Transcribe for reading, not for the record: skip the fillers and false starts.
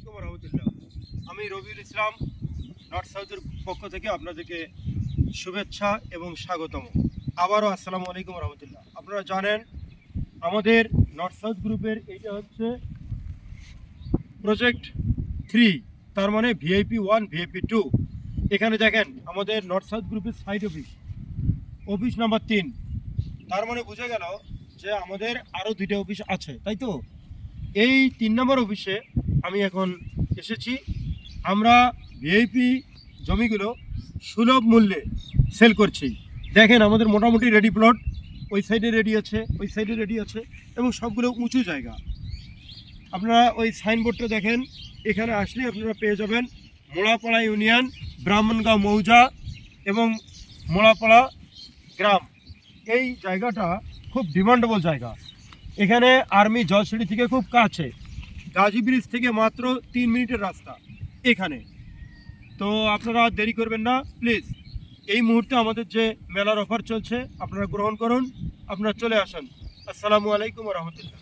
আলাইকুম রহমতুল্লাহ। আমি রবিউল ইসলাম নর্থ সাউথের পক্ষ থেকে আপনাদেরকে শুভেচ্ছা এবং স্বাগতম। আবারও আসসালামু আলাইকুম রহমতুল্লাহ। আপনারা জানেন আমাদের নর্থ সাউথ গ্রুপের এইটা হচ্ছে প্রজেক্ট 3, তার মানে ভিআইপি 1 ভিআইপি 2। এখানে দেখেন আমাদের নর্থ সাউথ গ্রুপের সাইড অফিস নাম্বার 3। তার মানে বোঝা গেল যে আমাদের আরও 2টা অফিস আছে, তাই তো? এই 3 নম্বর অফিসে আমি এখন এসেছি। আমরা ভিআইপি জমিগুলো সুলভ মূল্যে সেল করছি। দেখেন আমাদের মোটামুটি রেডি প্লট, ওই সাইডে রেডি আছে, ওই সাইডে রেডি আছে, এবং সবগুলো উঁচু জায়গা। আপনারা ওই সাইনবোর্ডটা দেখেন, এখানে আসলে আপনারা পেয়ে যাবেন মোড়াপাড়া ইউনিয়ন, ব্রাহ্মণগাঁও মৌজা এবং মোড়াপাড়া গ্রাম। এই জায়গাটা খুব ডিমান্ডেবল জায়গা। এখানে আর্মি জলসিঁড়ি থেকে খুব কাছে, গাজী ব্রিজ থেকে মাত্র 3 মিনিটের রাস্তা এখানে। তো আপনারা দেরি করবেন না প্লিজ। এই মুহূর্তে আমাদের যে মেলার অফার চলছে আপনারা গ্রহণ করুন, আপনারা চলে আসুন। আসসালামু আলাইকুম রহমতুল্লাহ।